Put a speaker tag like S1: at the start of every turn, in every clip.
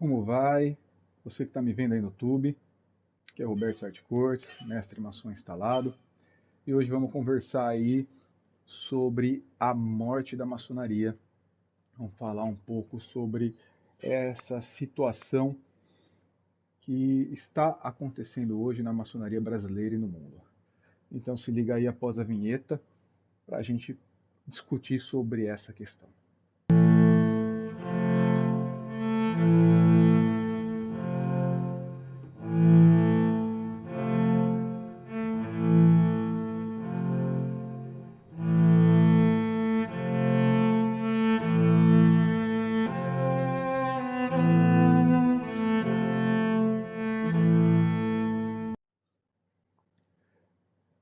S1: Como vai? Você que está me vendo aí no YouTube, que é Roberto Sarticortes, mestre em maçom instalado. E hoje vamos conversar aí sobre a morte da maçonaria. Vamos falar um pouco sobre essa situação que está acontecendo hoje na maçonaria brasileira e no mundo. Então se liga aí após a vinheta para a gente discutir sobre essa questão.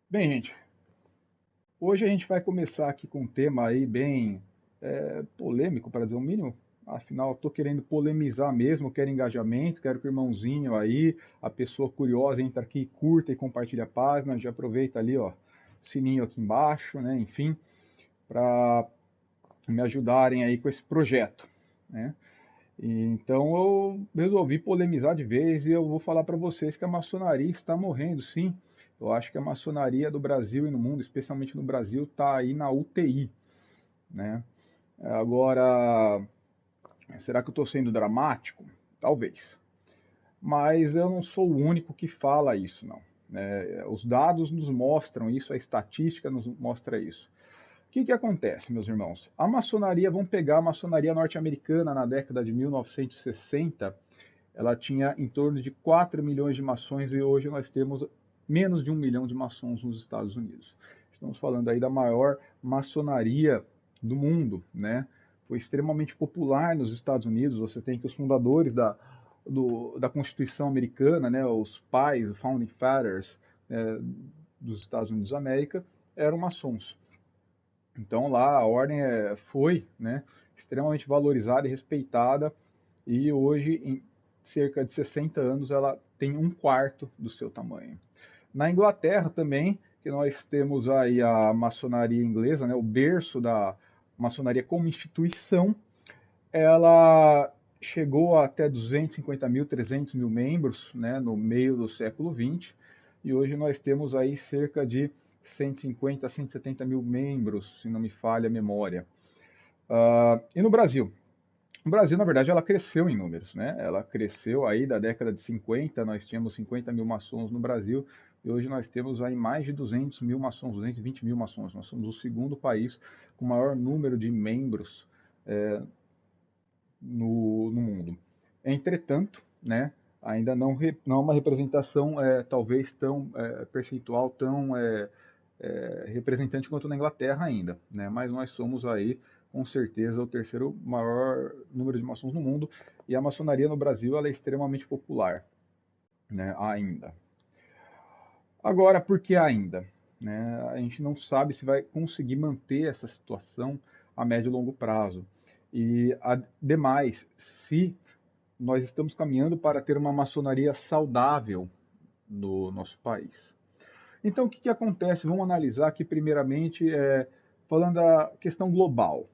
S1: Bem, gente, hoje a gente vai começar aqui com um tema aí bem polêmico, para dizer o mínimo. Afinal, estou querendo polemizar mesmo, quero engajamento, quero que o irmãozinho aí, a pessoa curiosa, entra aqui, curta e compartilha a página, já aproveita ali, ó, sininho aqui embaixo, né, enfim, para me ajudarem aí com esse projeto, né. Então eu resolvi polemizar de vez e eu vou falar para vocês que a maçonaria está morrendo, sim. Eu acho que a maçonaria do Brasil e no mundo, especialmente no Brasil, está aí na UTI, né? Agora, será que eu estou sendo dramático? Talvez. Mas eu não sou o único que fala isso, não. Os dados nos mostram isso, a estatística nos mostra isso. O que acontece, meus irmãos? A maçonaria, vamos pegar a maçonaria norte-americana na década de 1960, ela tinha em torno de 4 milhões de maçons e hoje nós temos menos de 1 milhão de maçons nos Estados Unidos. Estamos falando aí da maior maçonaria do mundo, né? Foi extremamente popular nos Estados Unidos. Você tem que os fundadores da Constituição Americana, né, os pais, os Founding Fathers dos Estados Unidos da América, eram maçons. Então lá a ordem foi, né, extremamente valorizada e respeitada, e hoje, em cerca de 60 anos, ela tem um quarto do seu tamanho. Na Inglaterra também, que nós temos aí a maçonaria inglesa, né, o berço da maçonaria como instituição, ela chegou a até 250 mil, 300 mil membros, né, no meio do século XX, e hoje nós temos aí cerca de 150 a 170 mil membros, se não me falha a memória. E no Brasil? No Brasil, na verdade, ela cresceu em números, né? Ela cresceu aí da década de 50, nós tínhamos 50 mil maçons no Brasil, e hoje nós temos aí mais de 200 mil maçons, 220 mil maçons. Nós somos o segundo país com maior número de membros no mundo. Entretanto, né, ainda não é uma representação talvez tão percentual, tão representante quanto na Inglaterra ainda, né, mas nós somos aí com certeza o terceiro maior número de maçons no mundo, e a maçonaria no Brasil ela é extremamente popular, né, ainda. Agora, por que ainda? Né, a gente não sabe se vai conseguir manter essa situação a médio e longo prazo. E, ademais, se nós estamos caminhando para ter uma maçonaria saudável no nosso país. Então, o que acontece? Vamos analisar aqui, primeiramente, falando da questão global.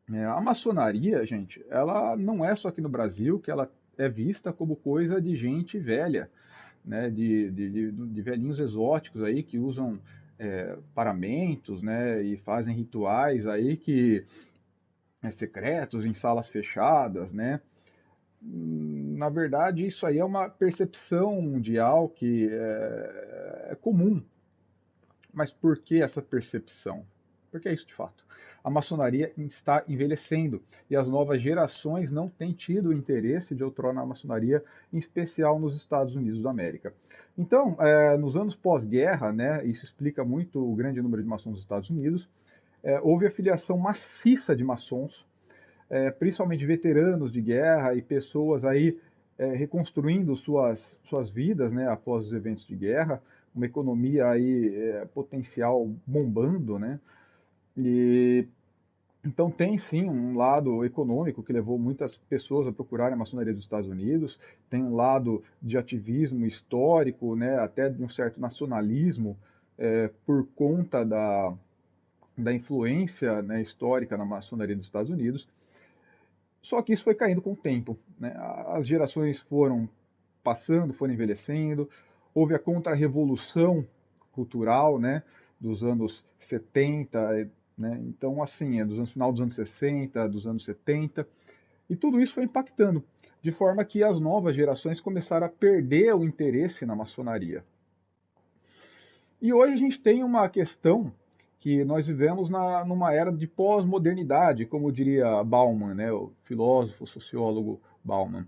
S1: A maçonaria, gente, ela não é só aqui no Brasil que ela é vista como coisa de gente velha, né, de velhinhos exóticos aí que usam paramentos, né, e fazem rituais aí que secretos em salas fechadas, né? Na verdade, isso aí é uma percepção mundial que é comum. Mas por que essa percepção? Porque é isso de fato. A maçonaria está envelhecendo e as novas gerações não têm tido o interesse de outrora na maçonaria, em especial nos Estados Unidos da América. Então, nos anos pós-guerra, né, isso explica muito o grande número de maçons nos Estados Unidos, houve a filiação maciça de maçons, principalmente veteranos de guerra e pessoas aí reconstruindo suas vidas, né, após os eventos de guerra, uma economia aí potencial bombando, né, e então tem sim um lado econômico que levou muitas pessoas a procurarem a maçonaria dos Estados Unidos, tem um lado de ativismo histórico, né, até de um certo nacionalismo por conta da influência, né, histórica na maçonaria dos Estados Unidos. Só que isso foi caindo com o tempo, né? As gerações foram passando, foram envelhecendo, houve a contra-revolução cultural, né, dos anos 70, né? Então, assim, é final dos anos 60, dos anos 70, e tudo isso foi impactando, de forma que as novas gerações começaram a perder o interesse na maçonaria. E hoje a gente tem uma questão que nós vivemos numa era de pós-modernidade, como diria Bauman, né, o filósofo, sociólogo Bauman.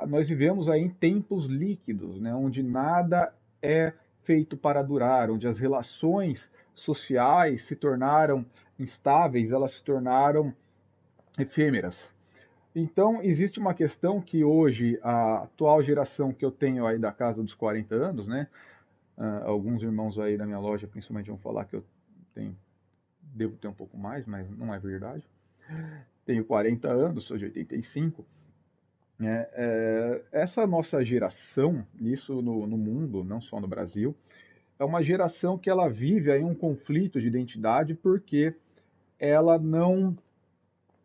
S1: Nós vivemos aí em tempos líquidos, né, onde nada é feito para durar, onde as relações sociais se tornaram instáveis, elas se tornaram efêmeras. Então, existe uma questão que hoje a atual geração que eu tenho aí da casa dos 40 anos, né, alguns irmãos aí da minha loja, principalmente, vão falar que eu tenho, devo ter um pouco mais, mas não é verdade. Tenho 40 anos, sou de 85. Essa nossa geração, isso no mundo, não só no Brasil, é uma geração que ela vive aí um conflito de identidade porque ela não,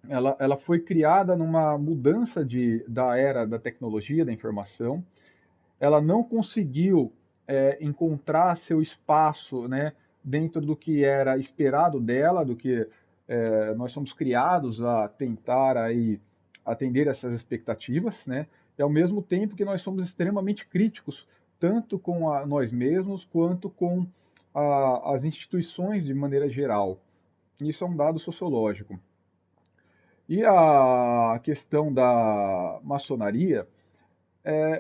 S1: ela foi criada numa mudança da era da tecnologia, da informação. Ela não conseguiu encontrar seu espaço, né, dentro do que era esperado dela, do que nós somos criados a tentar aí atender essas expectativas, né, e ao mesmo tempo que nós somos extremamente críticos, tanto com nós mesmos quanto com as instituições de maneira geral. Isso é um dado sociológico. E a questão da maçonaria,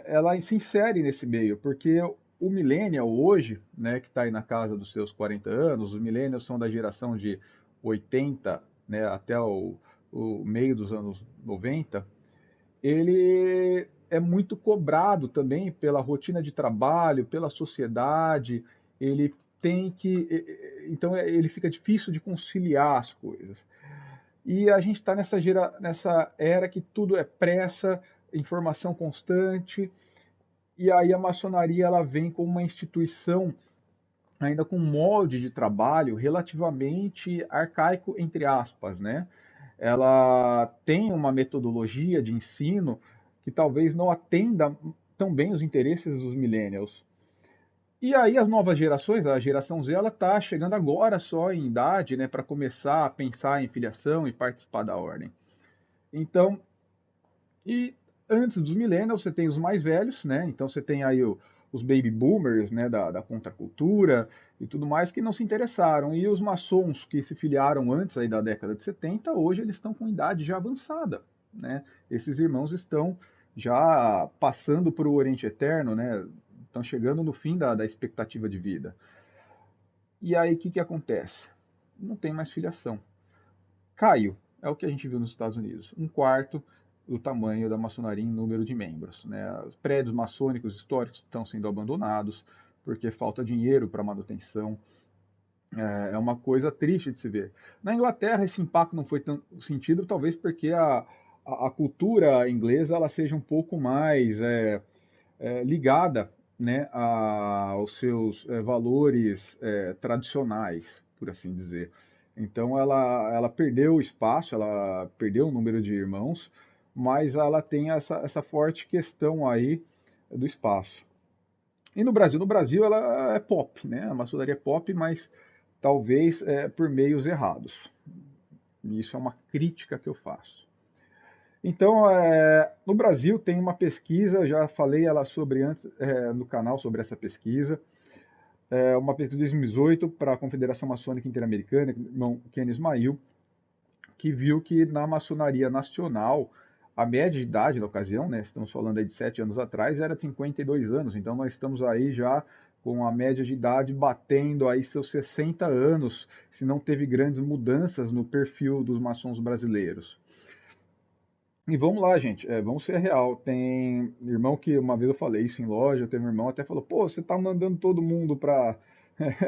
S1: ela se insere nesse meio, porque o millennial hoje, né, que está aí na casa dos seus 40 anos, os millennials são da geração de 80, né, até o meio dos anos 90, ele é muito cobrado também pela rotina de trabalho, pela sociedade, ele tem que, então ele fica difícil de conciliar as coisas. E a gente está nessa era que tudo é pressa, informação constante, e aí a maçonaria ela vem como uma instituição ainda com um molde de trabalho relativamente arcaico, entre aspas, né? Ela tem uma metodologia de ensino que talvez não atenda tão bem os interesses dos millennials. E aí as novas gerações, a geração Z, ela está chegando agora só em idade, né, para começar a pensar em filiação e participar da ordem. Então, e antes dos millennials, você tem os mais velhos, né? Então você tem aí os baby boomers, né, da contracultura e tudo mais, que não se interessaram. E os maçons que se filiaram antes aí da década de 70, hoje eles estão com idade já avançada, né? Esses irmãos estão já passando para o Oriente Eterno, né? Estão chegando no fim da expectativa de vida. E aí o que acontece? Não tem mais filiação. Caiu. É o que a gente viu nos Estados Unidos. Um quarto do tamanho da maçonaria em número de membros. Né? Os prédios maçônicos históricos estão sendo abandonados porque falta dinheiro para manutenção. É uma coisa triste de se ver. Na Inglaterra, esse impacto não foi tão sentido, talvez porque a cultura inglesa ela seja um pouco mais ligada, né, aos seus valores tradicionais, por assim dizer. Então ela perdeu o espaço, ela perdeu o número de irmãos, mas ela tem essa forte questão aí do espaço. E no Brasil? No Brasil ela é pop, né? A maçonaria é pop, mas talvez por meios errados. E isso é uma crítica que eu faço. Então, no Brasil tem uma pesquisa, já falei ela sobre antes no canal sobre essa pesquisa, uma pesquisa de 2018 para a Confederação Maçônica Interamericana, irmão Ken Ismail, que viu que na maçonaria nacional a média de idade na ocasião, né, estamos falando aí de 7 anos atrás, era de 52 anos, então nós estamos aí já com a média de idade batendo aí seus 60 anos, se não teve grandes mudanças no perfil dos maçons brasileiros. E vamos lá, gente, vamos ser real. Tem irmão que uma vez eu falei isso em loja, teve um irmão até falou, pô, você tá mandando todo mundo pra.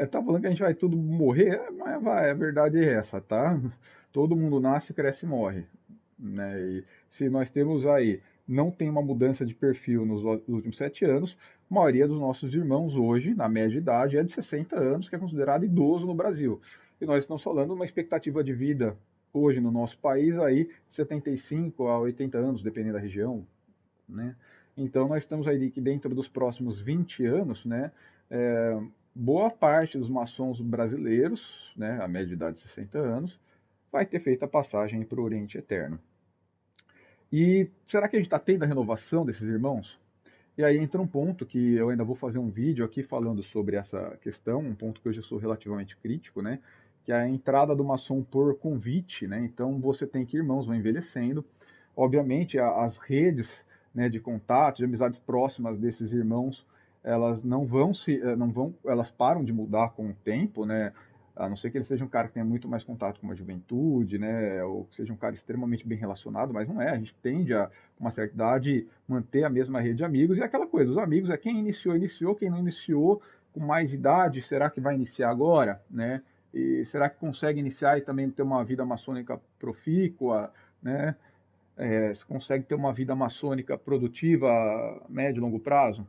S1: Tá falando que a gente vai tudo morrer? Mas vai, a verdade é essa, tá? Todo mundo nasce, cresce e morre. Né? E se nós temos aí, não tem uma mudança de perfil nos últimos 7 anos, a maioria dos nossos irmãos hoje, na média de idade, é de 60 anos, que é considerado idoso no Brasil. E nós estamos falando de uma expectativa de vida hoje no nosso país aí de 75 a 80 anos, dependendo da região, né? Então nós estamos aí que dentro dos próximos 20 anos, né, é, boa parte dos maçons brasileiros, né, a média de idade de 60 anos, vai ter feito a passagem para o Oriente Eterno. E será que a gente está tendo a renovação desses irmãos? E aí entra um ponto que eu ainda vou fazer um vídeo aqui falando sobre essa questão, um ponto que hoje eu sou relativamente crítico, né? Que é a entrada do maçom por convite, né? Então você tem que irmãos vão envelhecendo. Obviamente as redes, né, de contato, de amizades próximas desses irmãos, elas não vão, elas param de mudar com o tempo, né? A não ser que ele seja um cara que tenha muito mais contato com a juventude, né? Ou que seja um cara extremamente bem relacionado, mas não é. A gente tende a, com uma certa idade, manter a mesma rede de amigos. E é aquela coisa, os amigos é quem iniciou, iniciou, quem não iniciou com mais idade, será que vai iniciar agora, né? E será que consegue iniciar e também ter uma vida maçônica profícua, né? Se consegue ter uma vida maçônica produtiva a médio e longo prazo?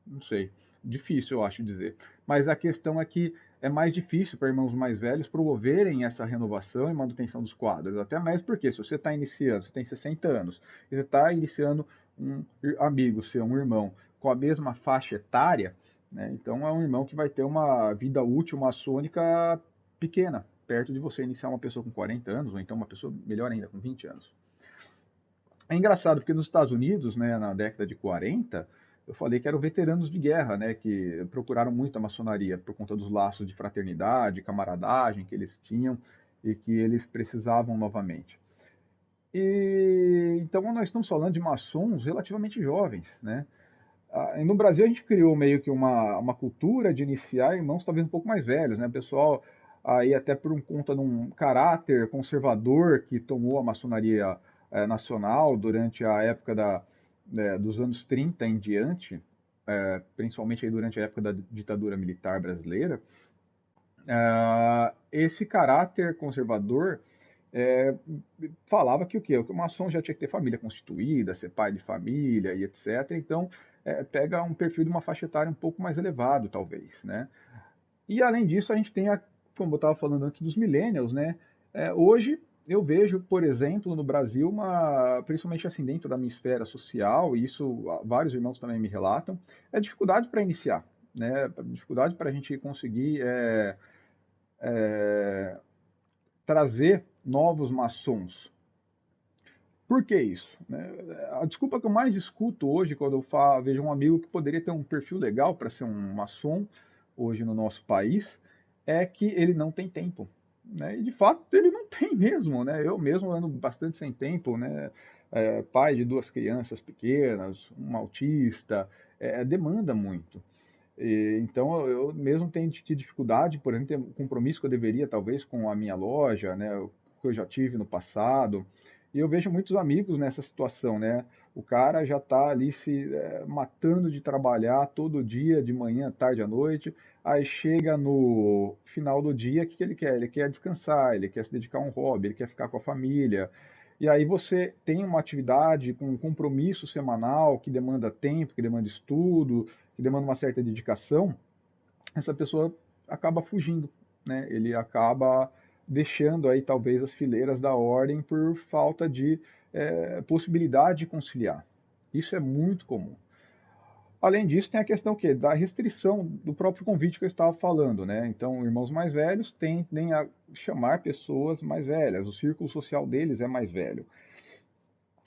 S1: Não sei. Difícil, eu acho dizer. Mas a questão é que é mais difícil para irmãos mais velhos promoverem essa renovação e manutenção dos quadros. Até mais porque se você está iniciando, você tem 60 anos, e você está iniciando um amigo seu, um irmão, com a mesma faixa etária, né, então é um irmão que vai ter uma vida útil maçônica pequena, perto de você iniciar uma pessoa com 40 anos, ou então uma pessoa melhor ainda, com 20 anos. É engraçado porque nos Estados Unidos, né, na década de 40, eu falei que eram veteranos de guerra, né, que procuraram muito a maçonaria por conta dos laços de fraternidade, camaradagem que eles tinham e que eles precisavam novamente. E então nós estamos falando de maçons relativamente jovens, né? E no Brasil a gente criou meio que uma cultura de iniciar irmãos talvez um pouco mais velhos, né? O pessoal aí até por conta de um caráter conservador que tomou a maçonaria nacional durante a época dos anos 30 em diante, principalmente aí durante a época da ditadura militar brasileira, esse caráter conservador é, falava que o quê? Que o maçom já tinha que ter família constituída, ser pai de família e etc. Então, pega um perfil de uma faixa etária um pouco mais elevado, talvez, né? E além disso, a gente tem, como eu estava falando antes, dos millennials, né? Hoje eu vejo, por exemplo, no Brasil, principalmente assim dentro da minha esfera social, e isso vários irmãos também me relatam, é dificuldade para iniciar, né? Dificuldade para a gente conseguir trazer novos maçons. Por que isso? A desculpa que eu mais escuto hoje quando eu vejo um amigo que poderia ter um perfil legal para ser um maçom hoje no nosso país é que ele não tem tempo. Né? E de fato ele não tem mesmo. Né? Eu mesmo ando bastante sem tempo, né? Pai de duas crianças pequenas, um autista, demanda muito. Então eu mesmo tenho tido dificuldade, por exemplo, ter um compromisso que eu deveria talvez com a minha loja, né, que eu já tive no passado. E eu vejo muitos amigos nessa situação, né? O cara já está ali se matando de trabalhar todo dia, de manhã, tarde à noite. Aí chega no final do dia, o que que ele quer? Ele quer descansar, ele quer se dedicar a um hobby, ele quer ficar com a família. E aí você tem uma atividade com um compromisso semanal que demanda tempo, que demanda estudo, que demanda uma certa dedicação, essa pessoa acaba fugindo, né? Ele acaba deixando aí talvez as fileiras da ordem por falta de possibilidade de conciliar. Isso é muito comum. Além disso, tem a questão que da restrição do próprio convite que eu estava falando, né? Então, irmãos mais velhos tendem a chamar pessoas mais velhas, o círculo social deles é mais velho.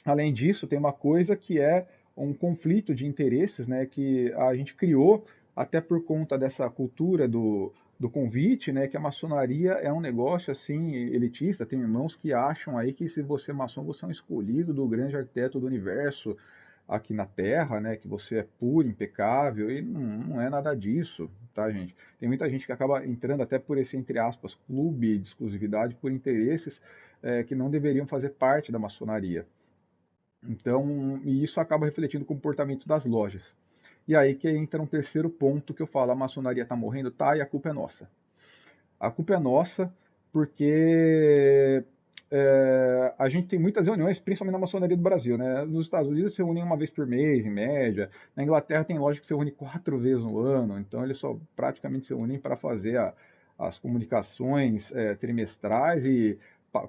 S1: Além disso, tem uma coisa que é um conflito de interesses, né, que a gente criou até por conta dessa cultura do convite, né, que a maçonaria é um negócio assim elitista. Tem irmãos que acham aí que se você é maçom, você é um escolhido do grande arquiteto do universo aqui na Terra, né, que você é puro, impecável, e não é nada disso, tá, gente? Tem muita gente que acaba entrando até por esse, entre aspas, clube de exclusividade por interesses que não deveriam fazer parte da maçonaria. Então, e isso acaba refletindo o comportamento das lojas. E aí que entra um terceiro ponto que eu falo, a maçonaria está morrendo, tá, e a culpa é nossa. A culpa é nossa porque a gente tem muitas reuniões, principalmente na maçonaria do Brasil, né? Nos Estados Unidos se reúnem uma vez por mês, em média. Na Inglaterra tem loja que se reúne 4 vezes no ano, então eles só praticamente se unem para fazer as comunicações trimestrais e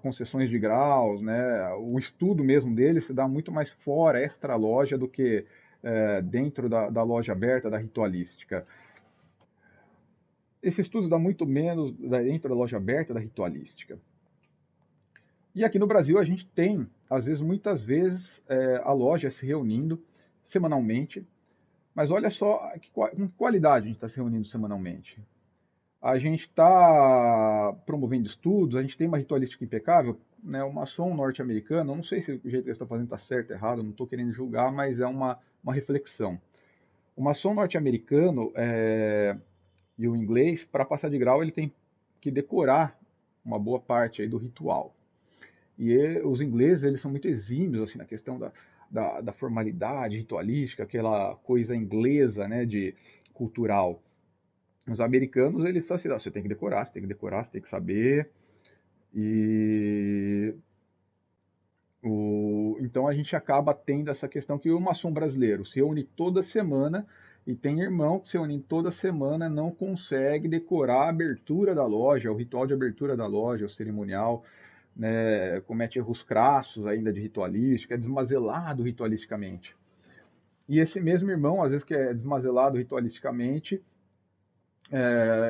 S1: concessões de graus, né? O estudo mesmo dele se dá muito mais fora, extra loja, do que dentro da loja aberta, da ritualística. Esse estudo se dá muito menos dentro da loja aberta, da ritualística. E aqui no Brasil a gente tem, às vezes, muitas vezes, a loja se reunindo semanalmente, mas olha só com que qualidade a gente está se reunindo semanalmente. A gente está promovendo estudos, a gente tem uma ritualística impecável, né? O maçom norte-americano, eu não sei se o jeito que ele está fazendo está certo ou errado, não estou querendo julgar, mas é uma reflexão. O maçom norte-americano e o inglês, para passar de grau, ele tem que decorar uma boa parte aí do ritual. E os ingleses, eles são muito exímios assim, na questão da formalidade ritualística, aquela coisa inglesa, né, de cultural. Os americanos, eles são assim, você tem que decorar, você tem que decorar, você tem que saber. E então a gente acaba tendo essa questão que o maçom brasileiro se reúne toda semana e tem irmão que se reúne toda semana, não consegue decorar a abertura da loja, o ritual de abertura da loja, o cerimonial, né, comete erros crassos ainda de ritualística, é desmazelado ritualisticamente. E esse mesmo irmão, às vezes que é desmazelado ritualisticamente,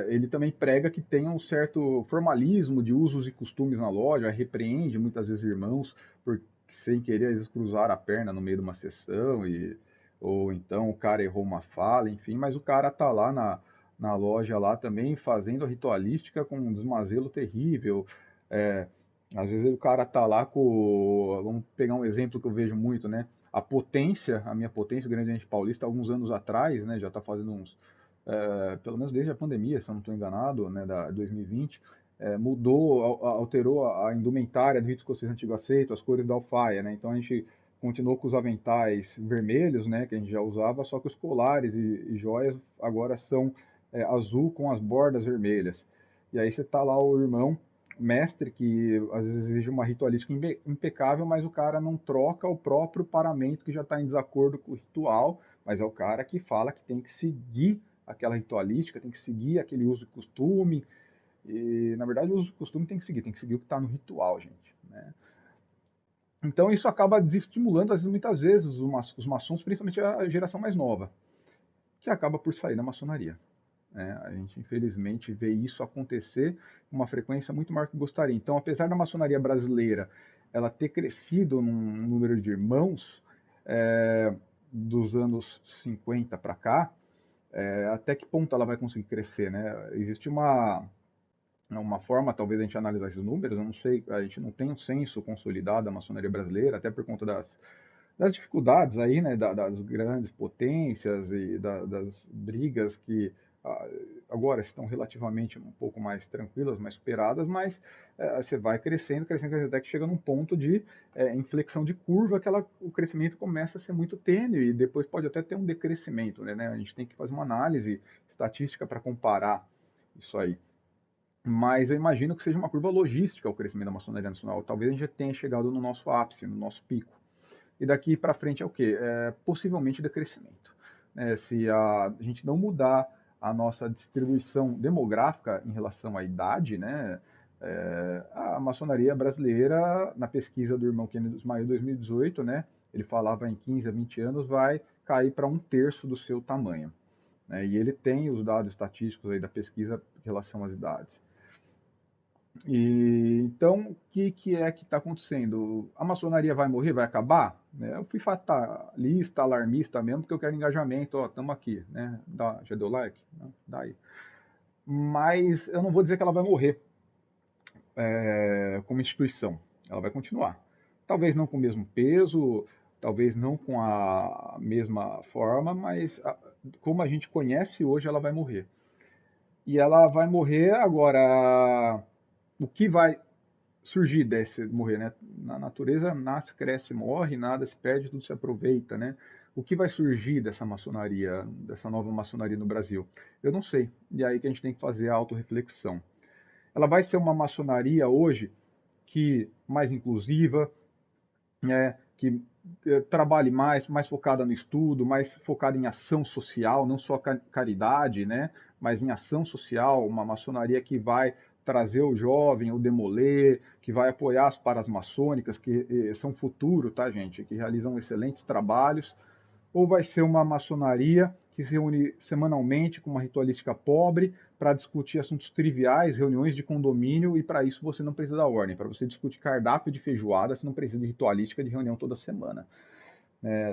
S1: ele também prega que tem um certo formalismo de usos e costumes na loja, repreende muitas vezes irmãos por sem querer às vezes cruzar a perna no meio de uma sessão, ou então o cara errou uma fala, enfim, mas o cara tá lá na loja lá também fazendo a ritualística com um desmazelo terrível. É, Às vezes o cara tá lá com, vamos pegar um exemplo que eu vejo muito, né? A minha potência, o Grande Oriente Paulista, alguns anos atrás, né? Já está fazendo uns, pelo menos desde a pandemia, se eu não estou enganado, né, da 2020, mudou, alterou a indumentária do rito escocês antigo aceito, as cores da alfaia, né? Então a gente continuou com os aventais vermelhos, né, que a gente já usava, só que os colares e joias agora são azul com as bordas vermelhas. E aí você tá lá o irmão mestre que às vezes exige uma ritualística impecável, mas o cara não troca o próprio paramento que já está em desacordo com o ritual, mas é o cara que fala que tem que seguir aquela ritualística, tem que seguir aquele uso e costume. E, na verdade, o uso e costume tem que seguir o que está no ritual, gente. Né? Então, isso acaba desestimulando, muitas vezes, os maçons, principalmente a geração mais nova, que acaba por sair da maçonaria. Né? A gente, infelizmente, vê isso acontecer com uma frequência muito maior que gostaria. Então, apesar da maçonaria brasileira ela ter crescido num número de irmãos dos anos 50 para cá, até que ponto ela vai conseguir crescer, né? Existe uma forma, talvez, a gente analisar esses números, eu não sei, a gente não tem um censo consolidado da maçonaria brasileira, até por conta das dificuldades aí, né, das grandes potências e das brigas que agora estão relativamente um pouco mais tranquilas, mais superadas, mas você vai crescendo, crescendo, crescendo, até que chega num ponto de inflexão de curva, que o crescimento começa a ser muito tênue e depois pode até ter um decrescimento, né? A gente tem que fazer uma análise estatística para comparar isso aí. Mas eu imagino que seja uma curva logística o crescimento da maçonaria nacional. Talvez a gente já tenha chegado no nosso ápice, no nosso pico. E daqui para frente é o quê? Possivelmente decrescimento. Se a gente não mudar a nossa distribuição demográfica em relação à idade, né, a maçonaria brasileira, na pesquisa do irmão Kennedy Ismael 2018, né, ele falava em 15 a 20 anos, vai cair para um terço do seu tamanho. Né, e ele tem os dados estatísticos aí da pesquisa em relação às idades. Então, o que é que está acontecendo? A maçonaria vai morrer, vai acabar? Eu fui fatalista, alarmista mesmo, porque eu quero engajamento, ó, estamos aqui, né? Já deu like? Não, dá aí. Mas eu não vou dizer que ela vai morrer como instituição. Ela vai continuar. Talvez não com o mesmo peso, talvez não com a mesma forma, mas como a gente conhece hoje, ela vai morrer. E ela vai morrer agora. O que vai surgir desse morrer, né? Na natureza nasce, cresce, morre, nada se perde, tudo se aproveita, né? O que vai surgir dessa maçonaria, dessa nova maçonaria no Brasil? Eu não sei. E é aí que a gente tem que fazer a autorreflexão. Ela vai ser uma maçonaria hoje que mais inclusiva, né? Que trabalhe mais focada no estudo, mais focada em ação social, não só caridade, né? Mas em ação social, uma maçonaria que vai trazer o jovem, o demoler, que vai apoiar as paras maçônicas, que são futuro, tá, gente? Que realizam excelentes trabalhos, ou vai ser uma maçonaria que se reúne semanalmente com uma ritualística pobre para discutir assuntos triviais, reuniões de condomínio, e para isso você não precisa da ordem. Para você discutir cardápio de feijoada, você não precisa de ritualística de reunião toda semana.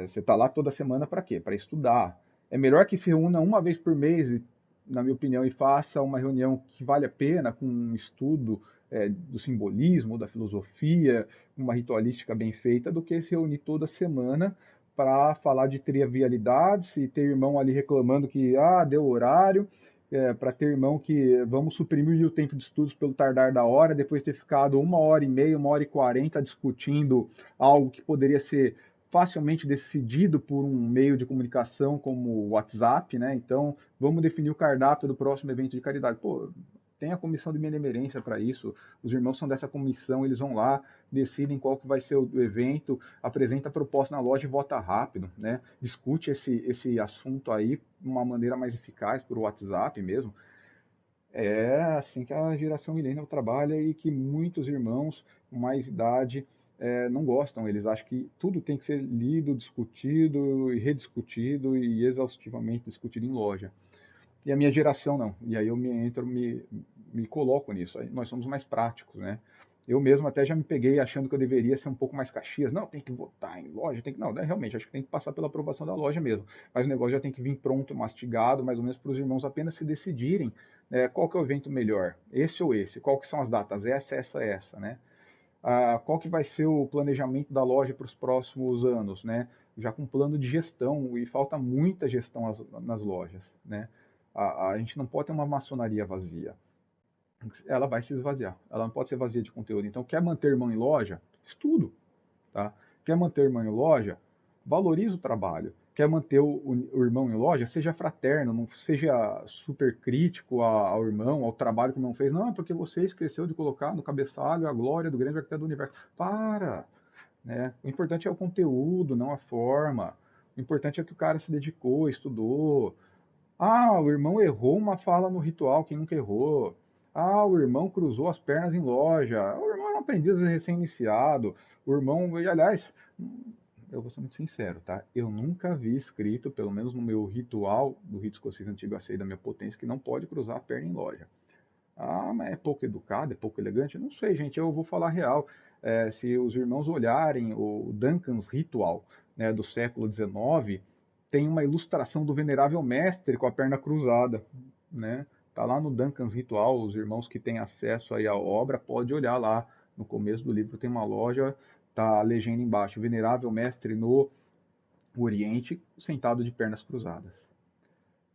S1: Você está lá toda semana para quê? Para estudar. É melhor que se reúna uma vez por mês, na minha opinião, e faça uma reunião que vale a pena, com um estudo do simbolismo, da filosofia, uma ritualística bem feita, do que se reunir toda semana para falar de trivialidades e ter irmão ali reclamando que deu horário, para ter irmão que vamos suprimir o tempo de estudos pelo tardar da hora, depois de ter ficado 1h30, 1h40 discutindo algo que poderia ser facilmente decidido por um meio de comunicação como o WhatsApp, né? Então, vamos definir o cardápio do próximo evento de caridade. Pô, tem a comissão de benemerência para isso, os irmãos são dessa comissão, eles vão lá, decidem qual que vai ser o evento, apresenta a proposta na loja e vota rápido, né? Discute esse assunto aí de uma maneira mais eficaz, por WhatsApp mesmo. É assim que a geração millennial trabalha e que muitos irmãos com mais idade não gostam. Eles acham que tudo tem que ser lido, discutido e rediscutido e exaustivamente discutido em loja. E a minha geração não. E aí eu me coloco nisso. Aí nós somos mais práticos, né? Eu mesmo até já me peguei achando que eu deveria ser um pouco mais Caxias. Não, tem que votar em loja, tem que. Não, né, realmente, acho que tem que passar pela aprovação da loja mesmo. Mas o negócio já tem que vir pronto, mastigado, mais ou menos para os irmãos apenas se decidirem qual que é o evento melhor, esse ou esse, qual que são as datas, essa, né? Qual que vai ser o planejamento da loja para os próximos anos, né? Já com plano de gestão, e falta muita gestão nas lojas, né? A gente não pode ter uma maçonaria vazia. Ela vai se esvaziar. Ela não pode ser vazia de conteúdo. Então, quer manter irmão em loja? Estudo, tá? Quer manter irmão em loja? Valoriza o trabalho. Quer manter o irmão em loja? Seja fraterno, não seja super crítico ao irmão, ao trabalho que o irmão fez. Não, é porque você esqueceu de colocar no cabeçalho a glória do grande arquiteto do universo. Para! Né? O importante é o conteúdo, não a forma. O importante é que o cara se dedicou, estudou. O irmão errou uma fala no ritual, quem nunca errou? O irmão cruzou as pernas em loja. O irmão era um aprendiz recém-iniciado. O irmão, e, aliás, eu vou ser muito sincero, tá? Eu nunca vi escrito, pelo menos no meu ritual do rito escocês antigo a da minha potência, que não pode cruzar a perna em loja. Mas é pouco educado, é pouco elegante? Não sei, gente, eu vou falar real. Se os irmãos olharem o Duncan's Ritual, né, do século XIX, tem uma ilustração do venerável mestre com a perna cruzada, né? Tá lá no Duncan's Ritual, os irmãos que têm acesso aí à obra, pode olhar lá. No começo do livro tem uma loja, tá a legenda embaixo, venerável mestre no Oriente, sentado de pernas cruzadas.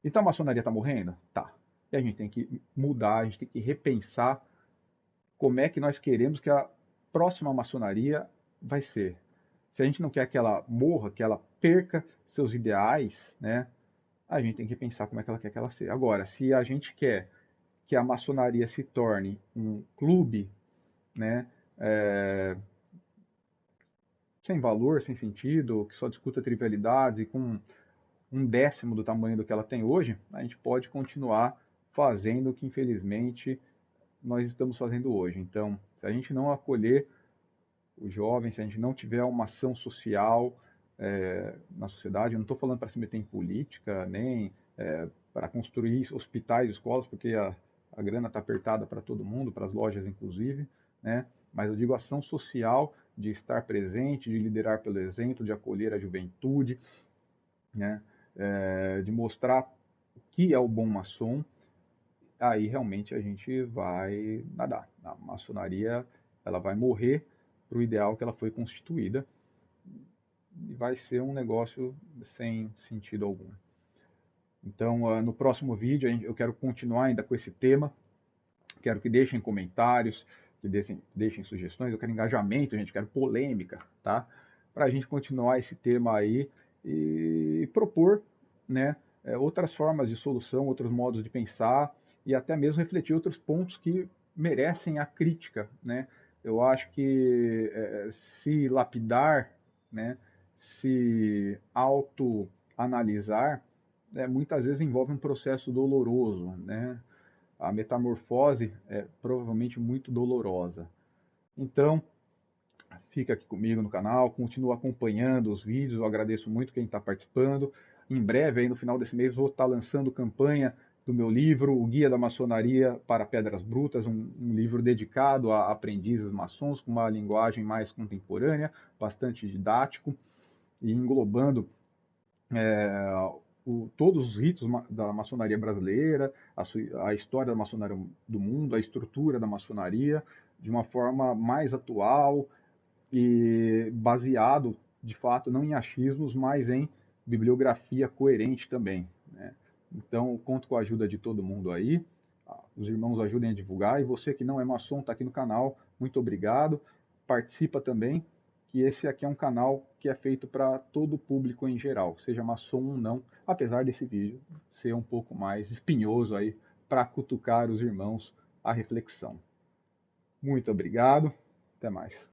S1: Então a maçonaria está morrendo? Tá. E a gente tem que mudar, a gente tem que repensar como é que nós queremos que a próxima maçonaria vai ser. Se a gente não quer que ela morra, que ela perca seus ideais, né, a gente tem que pensar como é que ela quer que ela seja. Agora, se a gente quer que a maçonaria se torne um clube, né, é, sem valor, sem sentido, que só discuta trivialidades e com 1/10 do tamanho do que ela tem hoje, a gente pode continuar fazendo o que, infelizmente, nós estamos fazendo hoje. Então, se a gente não acolher os jovens, se a gente não tiver uma ação social na sociedade, eu não estou falando para se meter em política, nem para construir hospitais, escolas, porque a grana está apertada para todo mundo, para as lojas inclusive, né? Mas eu digo ação social, de estar presente, de liderar pelo exemplo, de acolher a juventude, né? De mostrar o que é o bom maçom, aí realmente a gente vai nadar. A maçonaria ela vai morrer para o ideal que ela foi constituída e vai ser um negócio sem sentido algum. Então, no próximo vídeo eu quero continuar ainda com esse tema, quero que deixem comentários, que deixem sugestões, eu quero engajamento, gente, quero polêmica, tá? Para a gente continuar esse tema aí e propor, né, outras formas de solução, outros modos de pensar e até mesmo refletir outros pontos que merecem a crítica, né? Eu acho que se lapidar, né, se autoanalisar, muitas vezes envolve um processo doloroso, né? a metamorfose é provavelmente muito dolorosa. Então, fica aqui comigo no canal, continua acompanhando os vídeos, eu agradeço muito quem está participando. Em breve, aí no final desse mês, vou estar lançando campanha do meu livro, O Guia da Maçonaria para Pedras Brutas, um livro dedicado a aprendizes maçons, com uma linguagem mais contemporânea, bastante didático, e englobando todos os ritos da maçonaria brasileira, a história da maçonaria do mundo, a estrutura da maçonaria, de uma forma mais atual, e baseado, de fato, não em achismos, mas em bibliografia coerente também, né? Então, conto com a ajuda de todo mundo aí. Os irmãos ajudem a divulgar. E você que não é maçom, está aqui no canal, muito obrigado. Participa também, que esse aqui é um canal que é feito para todo o público em geral, seja maçom ou não, apesar desse vídeo ser um pouco mais espinhoso aí para cutucar os irmãos à reflexão. Muito obrigado, até mais.